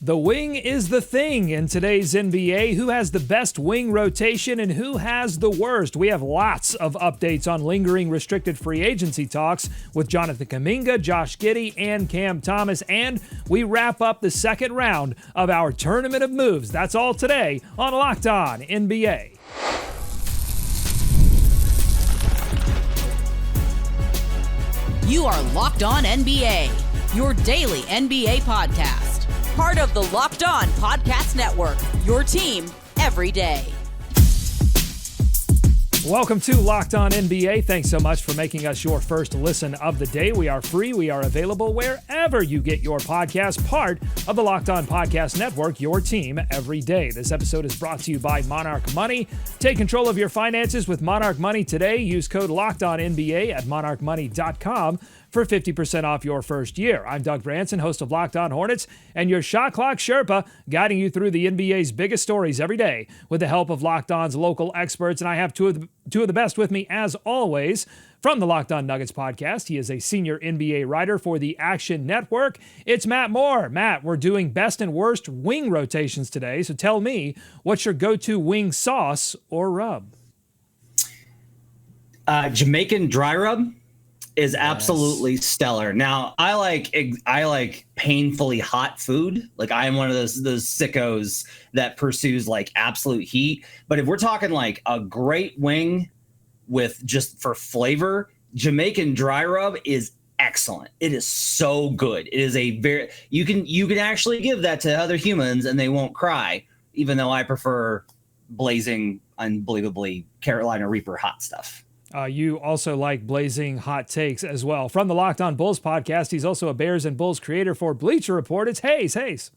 The wing is the thing in today's NBA. Who has the best wing rotation and who has the worst? We have lots of updates on lingering restricted free agency talks with Jonathan Kuminga, Josh Giddey, and Cam Thomas. And we wrap up the second round of our Tournament of Moves. That's all today on Locked On NBA. You are Locked On NBA, your daily NBA podcast. Part of the Locked On Podcast Network, your team every day. Welcome to Locked On NBA. Thanks so much for making us your first listen of the day. We are free. We are available wherever you get your podcast, part of the Locked On Podcast Network, your team every day. This episode is brought to you by Monarch Money. Take control of your finances with Monarch Money today. Use code LOCKEDONNBA at monarchmoney.com for 50% off your first year. I'm Doug Branson, host of Locked On Hornets, and your Shot Clock Sherpa, guiding you through the NBA's biggest stories every day with the help of Locked On's local experts. And I have two of the best with me, as always, from the Locked On Nuggets podcast. He is a senior NBA writer for the Action Network. It's Matt Moore. Matt, we're doing best and worst wing rotations today, so tell me, what's your go-to wing sauce or rub? Jamaican dry rub is absolutely stellar. Now, I like painfully hot food. Like, I am one of those sickos that pursues like absolute heat. But if we're talking like a great wing with just for flavor, Jamaican dry rub is excellent. It is so good. It is a very you can actually give that to other humans and they won't cry, even though I prefer blazing, unbelievably Carolina Reaper hot stuff. You also like blazing hot takes as well. From the Locked On Bulls podcast, he's also a Bears and Bulls creator for Bleacher Report. It's Hayes.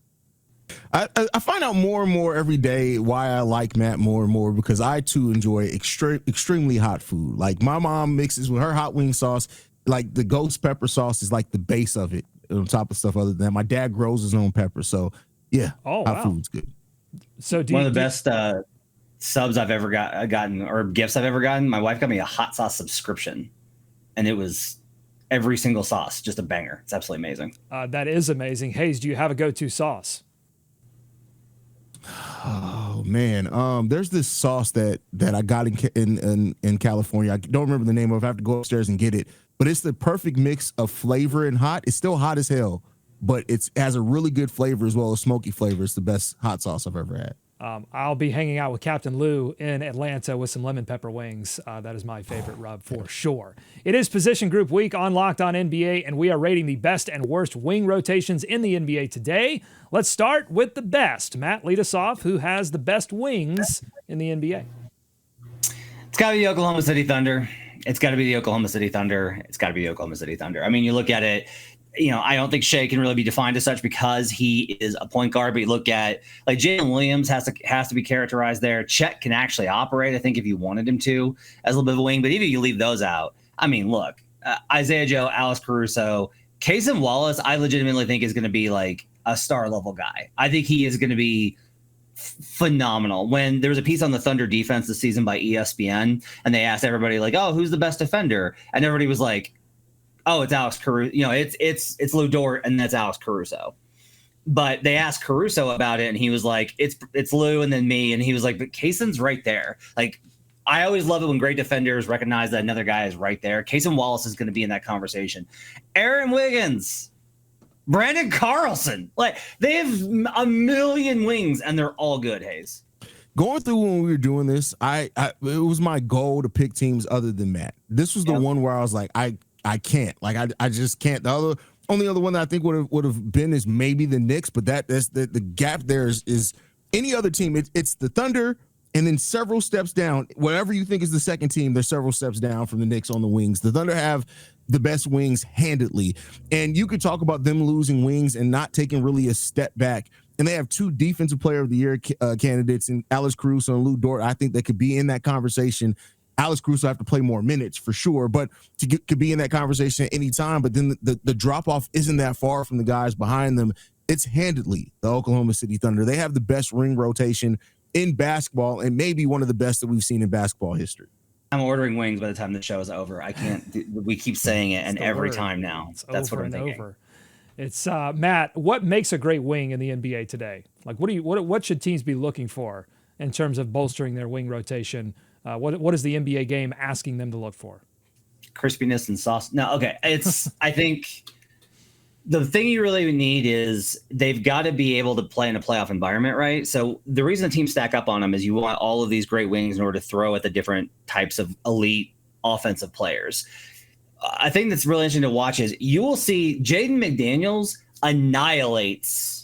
I find out more and more every day why I like Matt more and more, because I too enjoy extremely hot food. Like, my mom mixes with her hot wing sauce, like the ghost pepper sauce is like the base of it on top of stuff other than that. My dad grows his own pepper. So yeah, hot food's good. So one of the best subs I've ever gotten or gifts I've ever gotten. My wife got me a hot sauce subscription, and it was every single sauce, just a banger. It's absolutely amazing. That is amazing. Hayes, do you have a go-to sauce? Oh man, there's this sauce that I got in California. I don't remember the name of it. I have to go upstairs and get it. But it's the perfect mix of flavor and hot. It's still hot as hell, but it has a really good flavor as well as smoky flavor. It's the best hot sauce I've ever had. I'll be hanging out with Captain Lou in Atlanta with some lemon pepper wings. That is my favorite rub for sure. It is Position Group Week on Locked On NBA, and we are rating the best and worst wing rotations in the NBA today. Let's start with the best. Matt, lead us off. Who has the best wings in the NBA? It's got to be the Oklahoma City Thunder. It's got to be the Oklahoma City Thunder. It's got to be the Oklahoma City Thunder. I mean, you look at it, I don't think Shea can really be defined as such because he is a point guard. But you look at like Jalen Williams has to be characterized there. Chet can actually operate, I think, if you wanted him to, as a little bit of a wing. But even if you leave those out, I mean, look, Isaiah Joe, Alex Caruso, Cason Wallace, I legitimately think is going to be like a star level guy. I think he is going to be phenomenal. When there was a piece on the Thunder defense this season by ESPN, and they asked everybody like, "Oh, who's the best defender?" And everybody was like, "Oh, it's Alex Caruso." It's Lou Dort, and that's Alex Caruso. But they asked Caruso about it, and he was like, "It's Lou, and then me." And he was like, "But Cason's right there." Like, I always love it when great defenders recognize that another guy is right there. Cason Wallace is going to be in that conversation. Aaron Wiggins, Brandon Carlson, like they have a million wings, and they're all good. Hayes. Going through when we were doing this, it was my goal to pick teams other than Matt. This was the one where I was like, I can't. Like, I just can't. The only other one that I think would have been is maybe the Knicks, but that's the gap there is any other team. It's the Thunder, and then several steps down. Whatever you think is the second team, they're several steps down from the Knicks on the wings. The Thunder have the best wings handedly, and you could talk about them losing wings and not taking really a step back. And they have two Defensive Player of the Year candidates in Alex Caruso and Lou Dort. I think they could be in that conversation. Alex Caruso have to play more minutes for sure, but could be in that conversation at any time. But then the drop-off isn't that far from the guys behind them. It's handedly the Oklahoma City Thunder. They have the best ring rotation in basketball and maybe one of the best that we've seen in basketball history. I'm ordering wings by the time the show is over. I can't. We keep saying it, and every time now, that's what I'm thinking. It's Matt, what makes a great wing in the NBA today? Like, what should teams be looking for in terms of bolstering their wing rotation? What is the NBA game asking them to look for? Crispiness and sauce. No, okay. I think the thing you really need is they've got to be able to play in a playoff environment, right? So the reason the teams stack up on them is you want all of these great wings in order to throw at the different types of elite offensive players. I think that's really interesting to watch is you will see Jaden McDaniels annihilates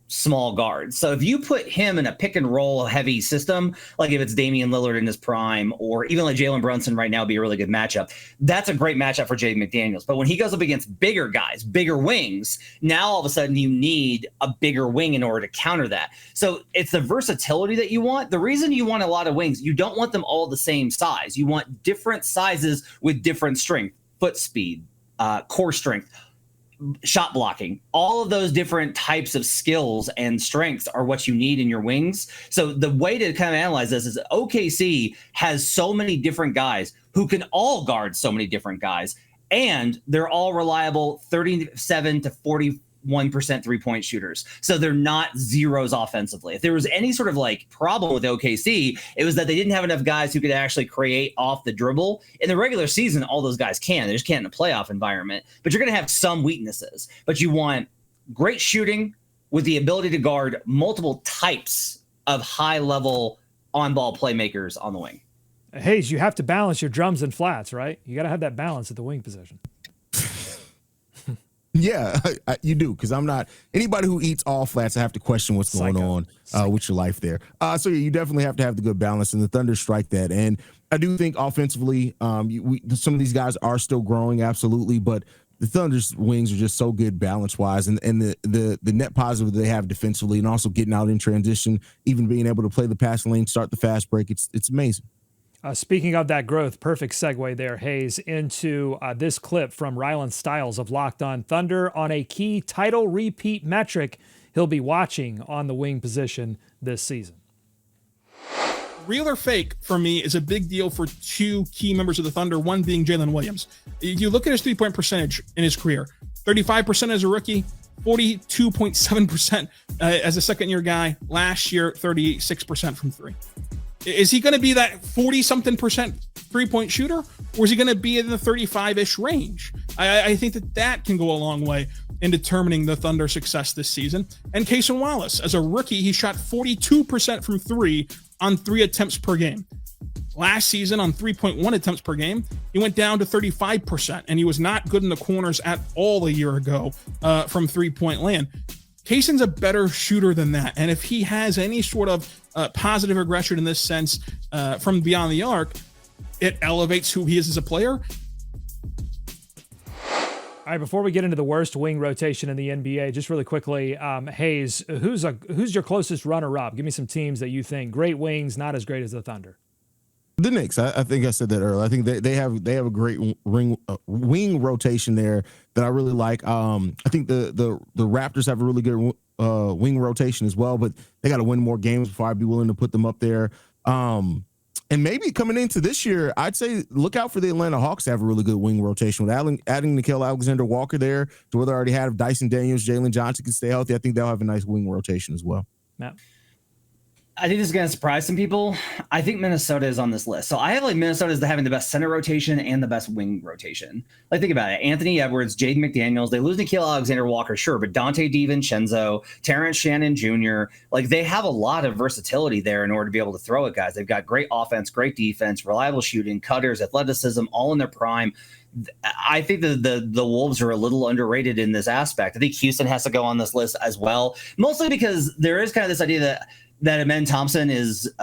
small guards. So if you put him in a pick and roll heavy system, like if it's Damian Lillard in his prime, or even like Jalen Brunson right now would be a really good matchup. That's a great matchup for Jaden McDaniels. But when he goes up against bigger guys, bigger wings, now all of a sudden you need a bigger wing in order to counter that. So it's the versatility that you want. The reason you want a lot of wings, you don't want them all the same size. You want different sizes with different strength, foot speed, core strength, shot blocking. All of those different types of skills and strengths are what you need in your wings. So the way to kind of analyze this is OKC has so many different guys who can all guard so many different guys, and they're all reliable 37 to 41% 3-point shooters. So they're not zeros offensively. If there was any sort of like problem with OKC, it was that they didn't have enough guys who could actually create off the dribble. In the regular season, all those guys can. They just can't in a playoff environment. But you're going to have some weaknesses. But you want great shooting with the ability to guard multiple types of high-level on-ball playmakers on the wing. Hayes, you have to balance your drums and flats, right? You got to have that balance at the wing position. Yeah, you do, because I'm not anybody who eats all flats. I have to question what's going on with your life there. So yeah, you definitely have to have the good balance, and the Thunder strike that. And I do think offensively, some of these guys are still growing, absolutely, but the Thunder's wings are just so good balance wise, and the net positive they have defensively, and also getting out in transition, even being able to play the passing lane, start the fast break. It's amazing. Speaking of that growth, perfect segue there, Hayes, into this clip from Rylan Stiles of Locked On Thunder on a key title repeat metric he'll be watching on the wing position this season. Real or fake, for me, is a big deal for two key members of the Thunder, one being Jalen Williams. You look at his three-point percentage in his career, 35% as a rookie, 42.7% as a second-year guy. Last year, 36% from three. Is he going to be that 40-something% three-point shooter, or is he going to be in the 35-ish range? I think that can go a long way in determining the Thunder success this season. And Cason Wallace, as a rookie, he shot 42% from three on 3 attempts per game. Last season, on 3.1 attempts per game, he went down to 35%, and he was not good in the corners at all a year ago from three-point land. Cason's a better shooter than that, and if he has any sort of positive regression in this sense from beyond the arc, it elevates who he is as a player. All right, before we get into the worst wing rotation in the NBA, just really quickly, Hayes, who's your closest runner-up? Give me some teams that you think great wings, not as great as the Thunder. The Knicks. I think I said that earlier. I think they have a great wing rotation there that I really like. I think the Raptors have a really good wing rotation as well, but they got to win more games before I'd be willing to put them up there. And maybe coming into this year, I'd say look out for the Atlanta Hawks to have a really good wing rotation. With adding Nickeil Alexander-Walker there to where they already had Dyson Daniels, Jalen Johnson can stay healthy, I think they'll have a nice wing rotation as well. Matt? I think this is going to surprise some people. I think Minnesota is on this list. So I have like Minnesota as having the best center rotation and the best wing rotation. Like, think about it. Anthony Edwards, Jaden McDaniels, they lose Nickeil Alexander-Walker, sure, but Dante DiVincenzo, Terrence Shannon Jr., like they have a lot of versatility there in order to be able to throw at guys. They've got great offense, great defense, reliable shooting, cutters, athleticism, all in their prime. I think the Wolves are a little underrated in this aspect. I think Houston has to go on this list as well, mostly because there is kind of this idea that Amen Thompson is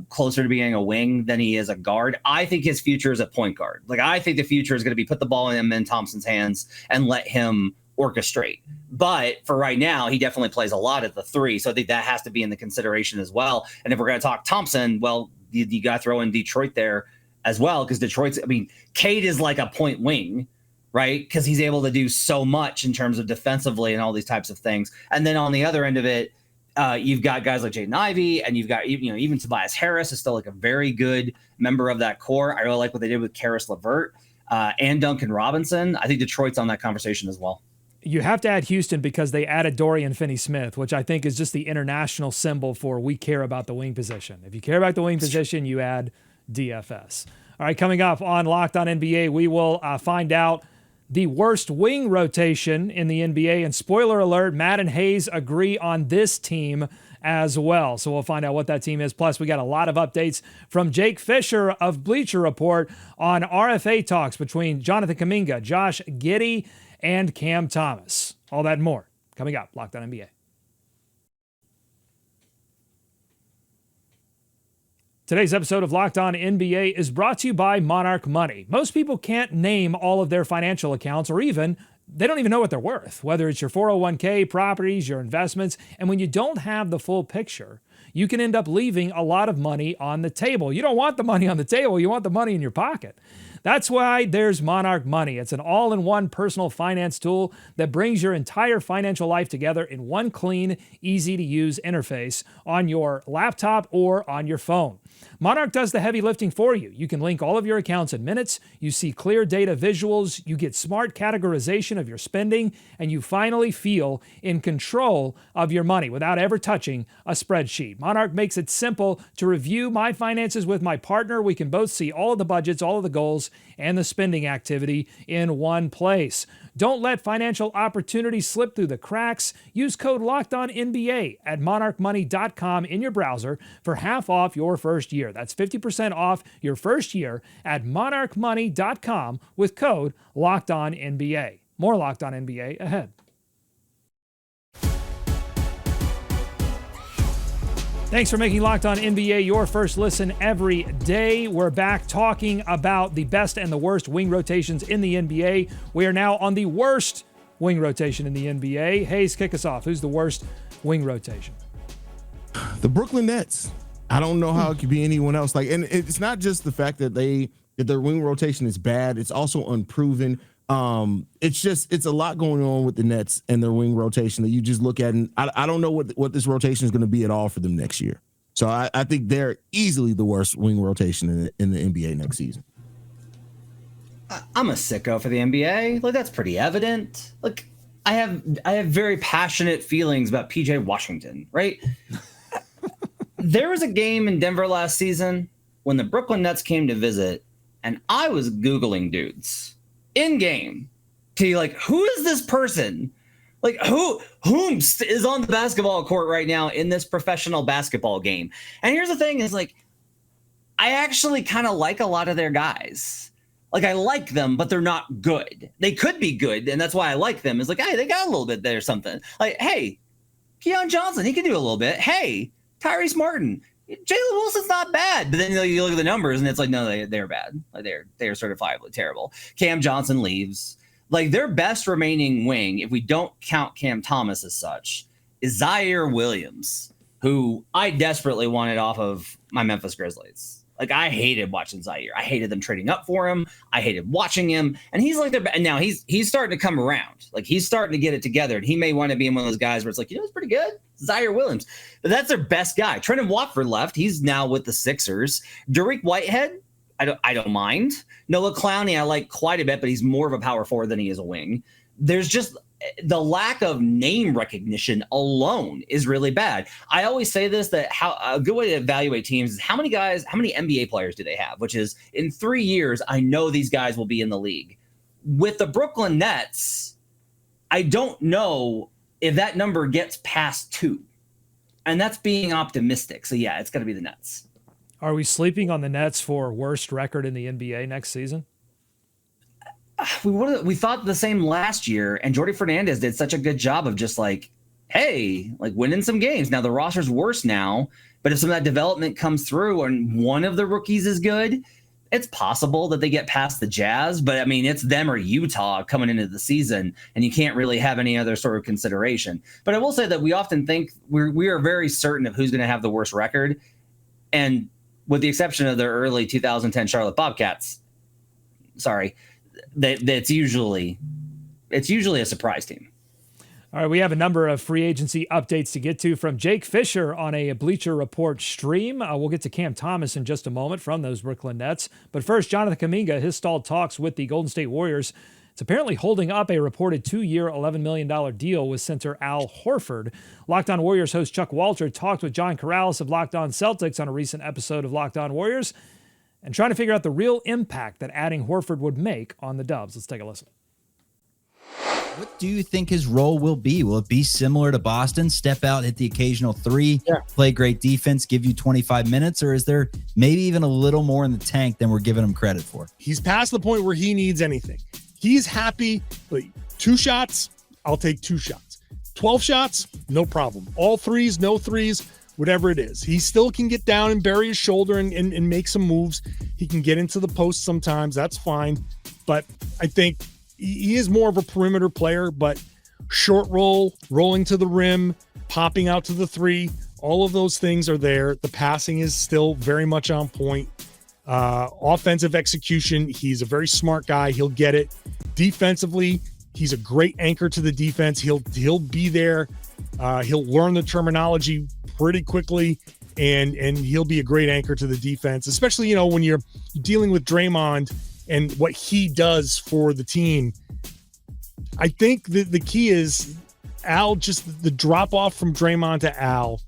closer to being a wing than he is a guard. I think his future is a point guard. Like, I think the future is going to be put the ball in Amen Thompson's hands and let him orchestrate. But for right now, he definitely plays a lot at the three. So I think that has to be in the consideration as well. And if we're going to talk Thompson, well, you got to throw in Detroit there as well, because Cade is like a point wing, right? Because he's able to do so much in terms of defensively and all these types of things. And then on the other end of it, you've got guys like Jaden Ivey, and you've got even Tobias Harris is still like a very good member of that core. I really like what they did with Karis LeVert and Duncan Robinson. I think Detroit's on that conversation as well. You have to add Houston because they added Dorian Finney-Smith, which I think is just the international symbol for we care about the wing position. If you care about the wing position, you add DFS. All right, coming up on Locked On NBA, we will find out the worst wing rotation in the NBA. And spoiler alert, Matt and Hayes agree on this team as well. So we'll find out what that team is. Plus, we got a lot of updates from Jake Fisher of Bleacher Report on RFA talks between Jonathan Kuminga, Josh Giddey, and Cam Thomas. All that and more coming up. Locked On NBA. Today's episode of Locked On NBA is brought to you by Monarch Money. Most people can't name all of their financial accounts, or they don't even know what they're worth, whether it's your 401k, properties, your investments. And when you don't have the full picture, you can end up leaving a lot of money on the table. You don't want the money on the table. You want the money in your pocket. That's why there's Monarch Money. It's an all-in-one personal finance tool that brings your entire financial life together in one clean, easy-to-use interface on your laptop or on your phone. Monarch does the heavy lifting for you. You can link all of your accounts in minutes. You see clear data visuals. You get smart categorization of your spending, and you finally feel in control of your money without ever touching a spreadsheet. Monarch makes it simple to review my finances with my partner. We can both see all of the budgets, all of the goals, and the spending activity in one place. Don't let financial opportunities slip through the cracks. Use code LOCKEDONNBA at monarchmoney.com in your browser for half off your first year. That's 50% off your first year at monarchmoney.com with code LOCKEDONNBA. More Locked On NBA ahead. Thanks for making Locked On NBA your first listen every day. We're back talking about the best and the worst wing rotations in the NBA. We are now on the worst wing rotation in the NBA. Hayes, kick us off. Who's the worst wing rotation? The Brooklyn Nets. I don't know how it could be anyone else. And it's not just the fact that their wing rotation is bad. It's also unproven. It's a lot going on with the Nets and their wing rotation that you just look at, and I don't know what this rotation is going to be at all for them next year. So I think they're easily the worst wing rotation in the NBA next season. I'm a sicko for the NBA. Like, that's pretty evident. Look, I have very passionate feelings about PJ Washington, right? There was a game in Denver last season when the Brooklyn Nets came to visit, and I was Googling dudes in game to be like, who is this person? Like, whom is on the basketball court right now in this professional basketball game? And here's the thing is, like, I actually kind of like a lot of their guys. Like, I like them, but they're not good. They could be good, and that's why I like them. Is like, hey, they got a little bit there or something. Like, hey, Keon Johnson, he can do a little bit. Hey, Tyrese Martin, Jalen Wilson's not bad, but then you look at the numbers and it's like, no, they're bad. Like, they're certifiably terrible. Cam Johnson leaves. Like, their best remaining wing, if we don't count Cam Thomas as such, is Zaire Williams, who I desperately wanted off of my Memphis Grizzlies. Like, I hated watching Zaire. I hated them trading up for him. I hated watching him. And he's like, and now he's starting to come around. Like, he's starting to get it together. And he may want to be one of those guys where it's like, it's pretty good. Zaire Williams. But that's their best guy. Trenton Watford left. He's now with the Sixers. Derek Whitehead, I don't mind. Noah Clowney, I like quite a bit, but he's more of a power forward than he is a wing. There's just the lack of name recognition alone is really bad. I always say this, that a good way to evaluate teams is how many NBA players do they have, which is in 3 years, I know these guys will be in the league. With the Brooklyn Nets, I don't know if that number gets past 2, and that's being optimistic. So yeah, it's going to be the Nets. Are we sleeping on the Nets for worst record in the NBA next season? We thought the same last year, and Jordi Fernandez did such a good job of just like, hey, like winning some games. Now the roster's worse now, but if some of that development comes through and one of the rookies is good, it's possible that they get past the Jazz. But I mean, it's them or Utah coming into the season, and you can't really have any other sort of consideration. But I will say that we often think we are very certain of who's going to have the worst record, and with the exception of the early 2010 Charlotte Bobcats, it's usually a surprise team. All right, we have a number of free agency updates to get to from Jake Fisher on a Bleacher Report stream. We'll get to Cam Thomas in just a moment from those Brooklyn Nets. But first, Jonathan Kuminga, his stalled talks with the Golden State Warriors It's apparently holding up a reported 2-year, $11 million deal with center Al Horford. Locked On Warriors host Chuck Walter talked with John Corrales of Locked On Celtics on a recent episode of Locked On Warriors and trying to figure out the real impact that adding Horford would make on the Dubs. Let's take a listen. What do you think his role will be? Will it be similar to Boston? Step out, hit the occasional three, play great defense, give you 25 minutes? Or is there maybe even a little more in the tank than we're giving him credit for? He's past the point where he needs anything. He's happy. Like, 2 shots, I'll take 2 shots. 12 shots, no problem. All threes, no threes, whatever it is. He still can get down and bury his shoulder and make some moves. He can get into the post sometimes. That's fine. But I think he is more of a perimeter player, but short roll, rolling to the rim, popping out to the 3, all of those things are there. The passing is still very much on point. Offensive execution, he's a very smart guy. He'll get it. Defensively, he's a great anchor to the defense. He'll be there. He'll learn the terminology pretty quickly, and he'll be a great anchor to the defense, especially, when you're dealing with Draymond and what he does for the team. I think the key is Al, just the drop off from Draymond to Al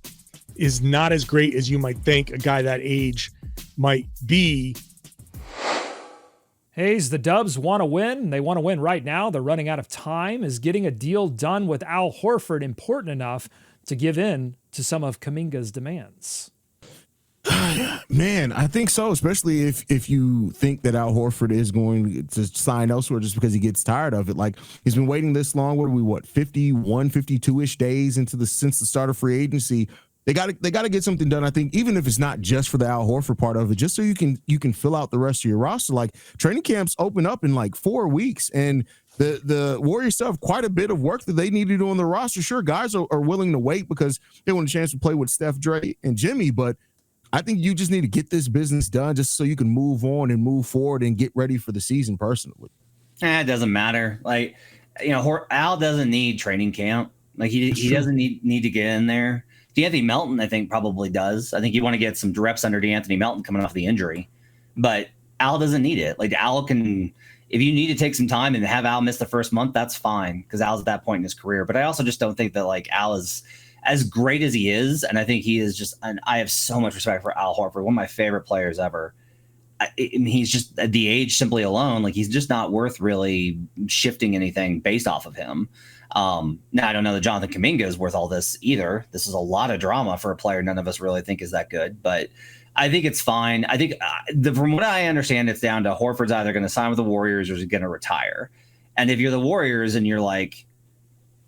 is not as great as you might think a guy that age might be. Hayes, the Dubs want to win. They want to win right now. They're running out of time. Is getting a deal done with Al Horford important enough to give in to some of Kuminga's demands? Man, I think so, especially if you think that Al Horford is going to sign elsewhere just because he gets tired of it. Like, he's been waiting this long. What are we, 51, 52-ish days since the start of free agency? They got to get something done. I think even if it's not just for the Al Horford part of it, just so you can fill out the rest of your roster. Like, training camps open up in like 4 weeks, and the Warriors still have quite a bit of work that they need to do on the roster. Sure, guys are willing to wait because they want a chance to play with Steph, Dre, and Jimmy, but I think you just need to get this business done just so you can move on and move forward and get ready for the season personally. It doesn't matter. Like, Al doesn't need training camp. Like, he doesn't need to get in there. D'Anthony Melton, I think, probably does. I think you want to get some reps under D'Anthony Melton coming off the injury. But Al doesn't need it. Like, Al can, if you need to take some time and have Al miss the first month, that's fine, because Al's at that point in his career. But I also just don't think that, like, Al is as great as he is, and I think he is just, and I have so much respect for Al Horford, one of my favorite players ever. He's just, at the age simply alone, like, he's just not worth really shifting anything based off of him. Now, I don't know that Jonathan Kuminga is worth all this either. This is a lot of drama for a player none of us really think is that good, but I think it's fine. I think from what I understand, it's down to Horford's either going to sign with the Warriors or he's going to retire. And if you're the Warriors and you're like,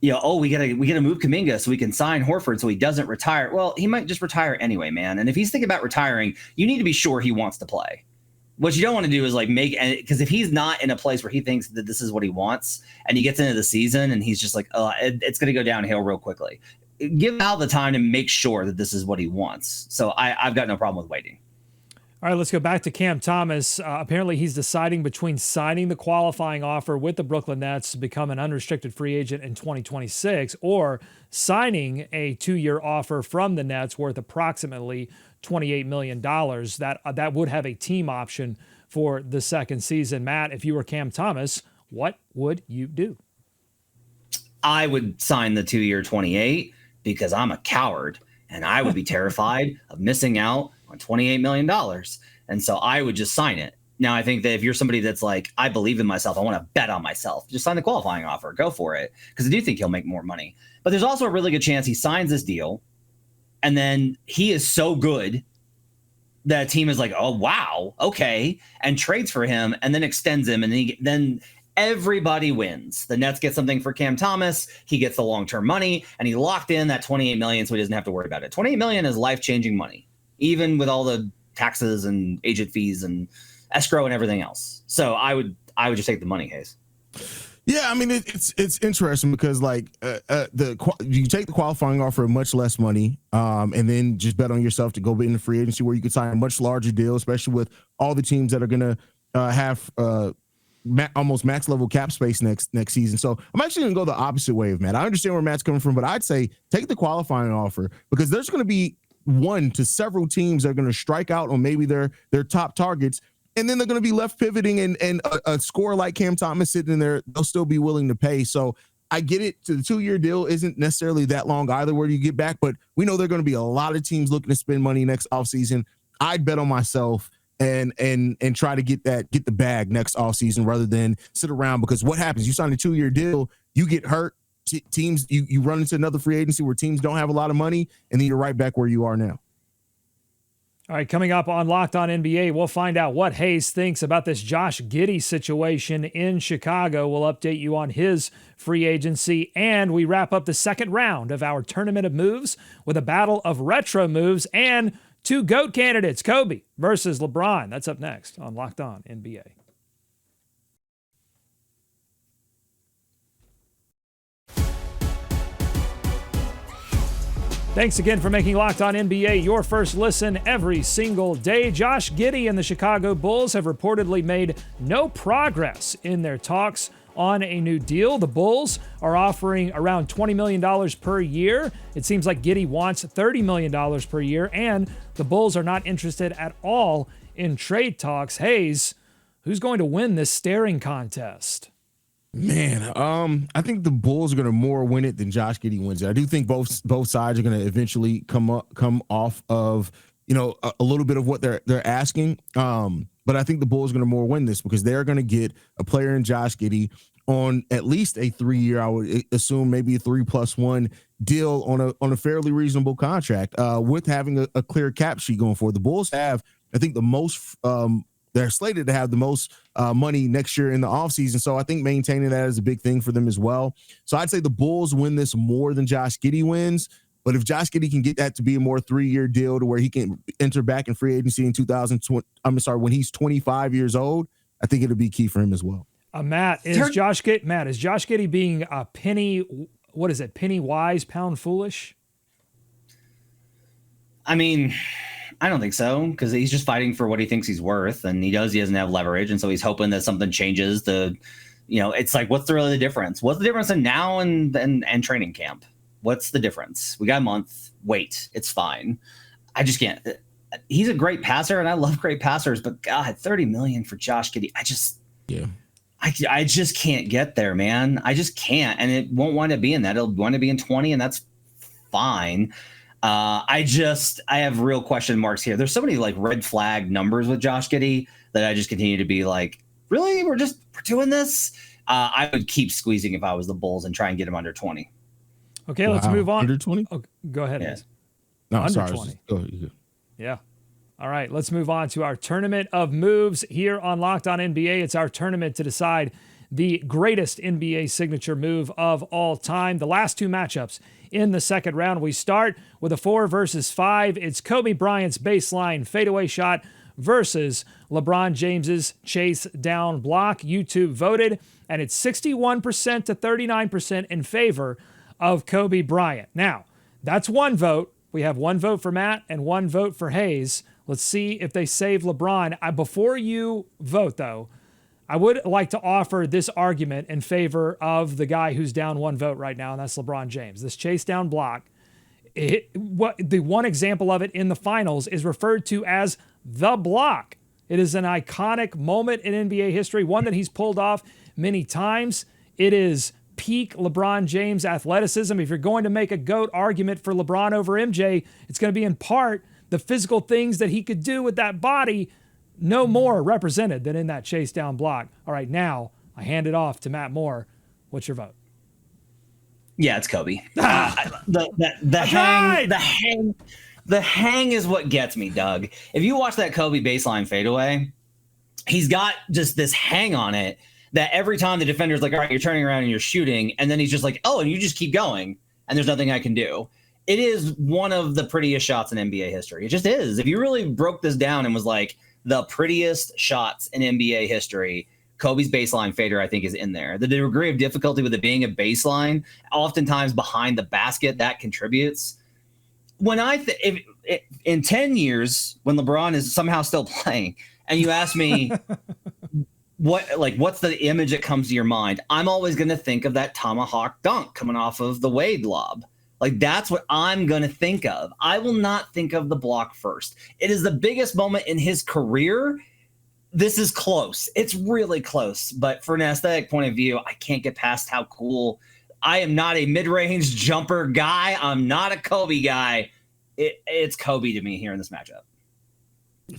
we gotta move Kuminga so we can sign Horford so he doesn't retire. Well, he might just retire anyway, man. And if he's thinking about retiring, you need to be sure he wants to play. What you don't want to do is like because if he's not in a place where he thinks that this is what he wants and he gets into the season and he's just like, it's going to go downhill real quickly. Give Al the time to make sure that this is what he wants. So I've got no problem with waiting. All right, let's go back to Cam Thomas. Apparently, he's deciding between signing the qualifying offer with the Brooklyn Nets to become an unrestricted free agent in 2026 or signing a 2-year offer from the Nets worth approximately $28 million. That would have a team option for the second season. Matt, if you were Cam Thomas, what would you do? I would sign the 2-year 28 because I'm a coward and I would be terrified of missing out on $28 million. And so I would just sign it. Now, I think that if you're somebody that's like, I believe in myself, I want to bet on myself, just sign the qualifying offer, go for it. Because I do think he'll make more money. But there's also a really good chance he signs this deal and then he is so good that a team is like, oh, wow, okay, and trades for him and then extends him. And then everybody wins. The Nets get something for Cam Thomas. He gets the long-term money and he locked in that $28 million so he doesn't have to worry about it. $28 million is life-changing money, even with all the taxes and agent fees and escrow and everything else. So I would just take the money, Hayes. Yeah, I mean, it's interesting because like you take the qualifying offer at much less money, and then just bet on yourself to go in the free agency where you could sign a much larger deal, especially with all the teams that are going to have almost max level cap space next season. So I'm actually going to go the opposite way of Matt. I understand where Matt's coming from, but I'd say take the qualifying offer because there's going to be one to several teams that are going to strike out on maybe their top targets. And then they're going to be left pivoting, and a scorer like Cam Thomas sitting in there, they'll still be willing to pay. So I get it. The 2-year deal isn't necessarily that long either. Where do you get back? But we know there are going to be a lot of teams looking to spend money next offseason. I'd bet on myself and try to get the bag next offseason rather than sit around, because what happens? You sign a 2-year deal, you get hurt. Teams, you run into another free agency where teams don't have a lot of money, and then you're right back where you are now. All right, coming up on Locked On NBA, we'll find out what Hayes thinks about this Josh Giddey situation in Chicago. We'll update you on his free agency, and we wrap up the second round of our tournament of moves with a battle of retro moves and 2 GOAT candidates, Kobe versus LeBron. That's up next on Locked On NBA. Thanks again for making Locked On NBA your first listen every single day. Josh Giddey and the Chicago Bulls have reportedly made no progress in their talks on a new deal. The Bulls are offering around $20 million per year. It seems like Giddy wants $30 million per year, and the Bulls are not interested at all in trade talks. Hayes, who's going to win this staring contest? Man, I think the Bulls are going to more win it than Josh Giddey wins it. I do think both sides are going to eventually come off of, a little bit of what they're asking. But I think the Bulls are going to more win this because they're going to get a player in Josh Giddey on at least a 3-year, I would assume maybe a 3+1 deal on a fairly reasonable contract, with having a clear cap sheet going forward. The Bulls have, I think, the most. They're slated to have the most money next year in the offseason. So I think maintaining that is a big thing for them as well. So I'd say the Bulls win this more than Josh Giddey wins. But if Josh Giddey can get that to be a more 3-year deal to where he can enter back in free agency in 2020, when he's 25 years old, I think it'll be key for him as well. Matt, is Josh Giddey being a penny wise, pound foolish? I mean, I don't think so, because he's just fighting for what he thinks he's worth, and he doesn't have leverage, and so he's hoping that something changes. It's like, what's really the difference? What's the difference in now and training camp? What's the difference? We got a month. Wait, it's fine. I just can't. He's a great passer, and I love great passers, but God, $30 million for Josh Giddey, I just can't get there, man. I just can't, and it won't wind up being that. It'll wind up being 20, and that's fine. I have real question marks here. There's so many like red flag numbers with Josh Giddey that I just continue to be like, really? We're doing this? I would keep squeezing if I was the Bulls and try and get him under 20. Okay, let's move on. Under 20? Oh, go ahead. Yeah. No, under sorry. 20. Go ahead. Yeah. All right, let's move on to our tournament of moves here on Locked On NBA. It's our tournament to decide the greatest NBA signature move of all time. The last 2 matchups in the second round. We start with a 4 versus 5. It's Kobe Bryant's baseline fadeaway shot versus LeBron James's chase down block. YouTube voted, and it's 61% to 39% in favor of Kobe Bryant. Now, that's 1 vote. We have 1 vote for Matt and 1 vote for Hayes. Let's see if they save LeBron. Before you vote, though, I would like to offer this argument in favor of the guy who's down 1 vote right now, and that's LeBron James. This chase down block, the one example of it in the finals is referred to as the block. It is an iconic moment in NBA history, one that he's pulled off many times. It is peak LeBron James athleticism. If you're going to make a GOAT argument for LeBron over MJ, it's going to be in part the physical things that he could do with that body, no more represented than in that chase down block. All right, now I hand it off to Matt Moore. What's your vote? Yeah, it's Kobe. The hang is what gets me, Doug. If you watch that Kobe baseline fadeaway, he's got just this hang on it that every time the defender's like, all right, you're turning around and you're shooting, and then he's just like, oh, and you just keep going, and there's nothing I can do. It is one of the prettiest shots in NBA history. It just is. If you really broke this down and was like the prettiest shots in NBA history, Kobe's baseline fader, I think, is in there. The degree of difficulty with it being a baseline, oftentimes behind the basket, that contributes. When in 10 years, when LeBron is somehow still playing, and you ask me what's the image that comes to your mind, I'm always going to think of that tomahawk dunk coming off of the Wade lob. Like, that's what I'm going to think of. I will not think of the block first. It is the biggest moment in his career this is close. It's really close. But for an aesthetic point of view, I can't get past how cool. I am not a mid-range jumper guy. I'm not a Kobe guy. It's Kobe to me here in this matchup.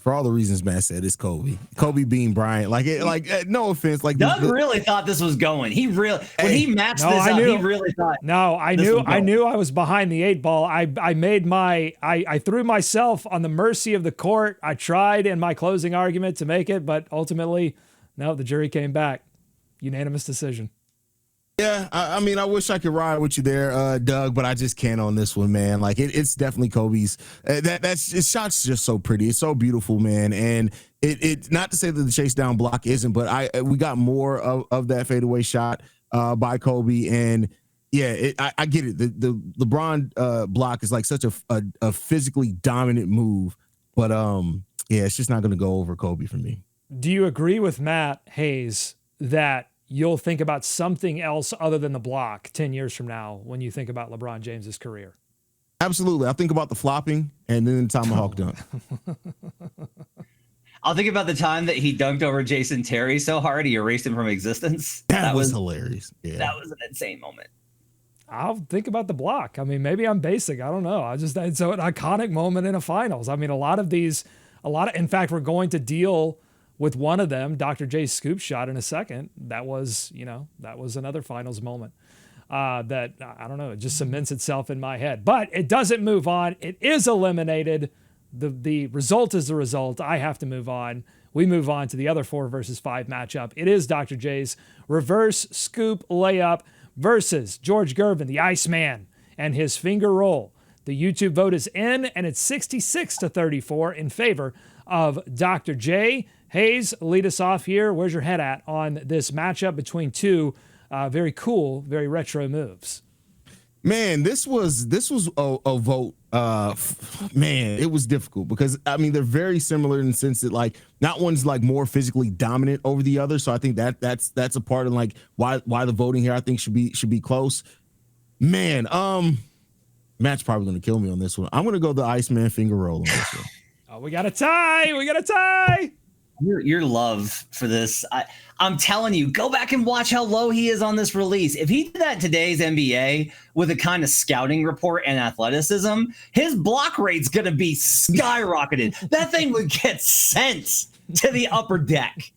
For all the reasons Matt said, it's Kobe. Kobe being Bryant. No offense. Like Doug really thought this was going. He really when he matched this up, he really thought. No, I knew I was behind the 8 ball. I threw myself on the mercy of the court. I tried in my closing argument to make it, but ultimately, no, the jury came back. Unanimous decision. Yeah, I mean, I wish I could ride with you there, Doug, but I just can't on this one, man. Like, it's definitely Kobe's. His shot's just so pretty. It's so beautiful, man. And it not to say that the chase down block isn't, but we got more of that fadeaway shot by Kobe. And yeah, I get it. The LeBron block is like such a physically dominant move, but yeah, it's just not going to go over Kobe for me. Do you agree with Matt Hayes that you'll think about something else other than the block 10 years from now when you think about LeBron James's career? Absolutely. I think about the flopping and then the tomahawk dunk. I'll think about the time that he dunked over Jason Terry so hard he erased him from existence. That was hilarious. Yeah. That was an insane moment. I'll think about the block. I mean, maybe I'm basic. I don't know. It's an iconic moment in a finals. I mean, in fact, we're going to deal with one of them, Dr. J's scoop shot in a second. That was another finals moment that, I don't know, it just cements itself in my head. But it doesn't move on. It is eliminated. The result is the result. I have to move on. We move on to the other 4 versus 5 matchup. It is Dr. J's reverse scoop layup versus George Gervin, the Iceman, and his finger roll. The YouTube vote is in, and it's 66-34 in favor of Dr. J. Hayes, lead us off here. Where's your head at on this matchup between two very cool, very retro moves? Man, this was a vote. Man, it was difficult because I mean they're very similar in the sense that like not one's like more physically dominant over the other. So I think that's a part of like why the voting here I think should be close. Man, Matt's probably gonna kill me on this one. I'm gonna go the Iceman finger roll on this one. Oh, we got a tie. Your love for this, I'm telling you, go back and watch how low he is on this release. If he did that in today's NBA with a kind of scouting report and athleticism, his block rate's going to be skyrocketed. That thing would get sent to the upper deck.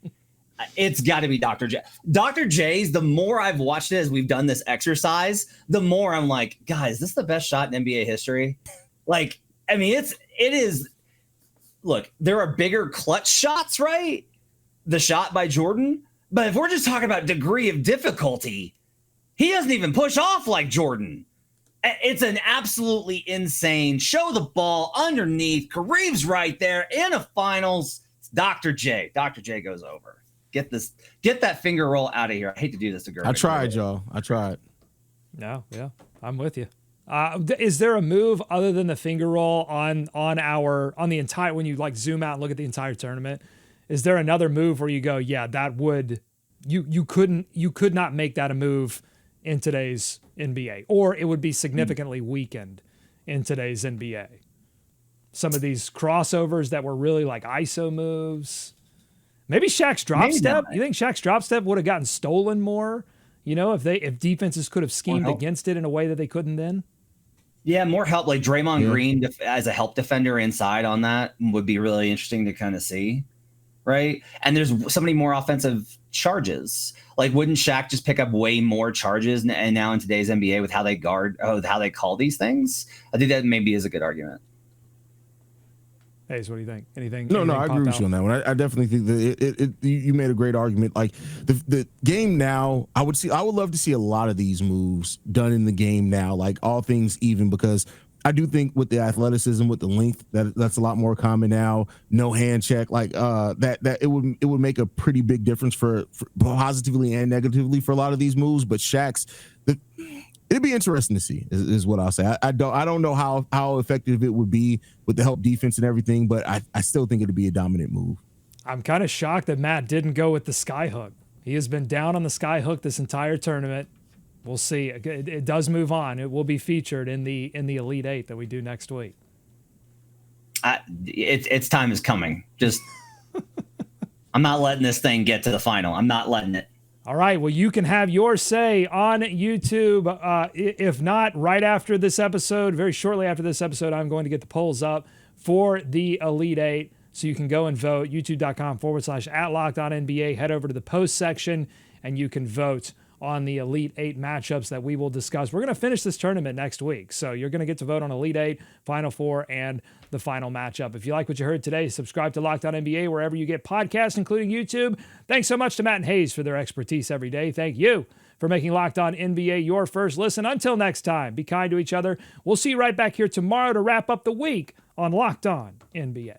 It's got to be Dr. J. Dr. J's, the more I've watched it as we've done this exercise, the more I'm like, guys, this is the best shot in NBA history. Like, I mean, it is. Look, there are bigger clutch shots, right? The shot by Jordan. But if we're just talking about degree of difficulty, he doesn't even push off like Jordan. It's an absolutely insane show the ball underneath. Kareem's right there in a finals. It's Dr. J. Dr. J goes over. Get that finger roll out of here. I hate to do this to Gervin. I tried, y'all. I tried. No, yeah, I'm with you. Is there a move other than the finger roll on the entire, when you like zoom out and look at the entire tournament? Is there another move where you go, yeah, that would you could not make that a move in today's NBA, or it would be significantly weakened in today's NBA? Some of these crossovers that were really like ISO moves. Maybe Shaq's drop step. You think Shaq's drop step would have gotten stolen more? You know, if defenses could have schemed against it in a way that they couldn't then? Yeah, more help, like Draymond Green as a help defender inside on that would be really interesting to kind of see, right? And there's so many more offensive charges. Like, wouldn't Shaq just pick up way more charges and now in today's NBA with how they how they call these things? I think that maybe is a good argument. Hayes, what do you think? Anything? No, I agree with you on that one. I definitely think that you made a great argument. Like the game now, I would love to see a lot of these moves done in the game now, like all things even, because I do think with the athleticism, with the length, that's a lot more common now. No hand check, like that it would make a pretty big difference for positively and negatively for a lot of these moves. But Shaq's, it'd be interesting to see, is what I'll say. I don't know how effective it would be with the help defense and everything, but I still think it'd be a dominant move. I'm kind of shocked that Matt didn't go with the sky hook. He has been down on the sky hook this entire tournament. We'll see. It does move on. It will be featured in the Elite Eight that we do next week. Its time is coming. Just I'm not letting this thing get to the final. I'm not letting it. All right. Well, you can have your say on YouTube. If not, right after this episode, very shortly after this episode, I'm going to get the polls up for the Elite Eight. So you can go and vote. YouTube.com/@LockedOnNBA. Head over to the post section and you can vote on the Elite Eight matchups that we will discuss. We're going to finish this tournament next week. So you're going to get to vote on Elite Eight, Final Four, and the final matchup. If you like what you heard today, subscribe to Locked On NBA wherever you get podcasts, including YouTube. Thanks so much to Matt and Hayes for their expertise every day. Thank you for making Locked On NBA your first listen. Until next time, be kind to each other. We'll see you right back here tomorrow to wrap up the week on Locked On NBA.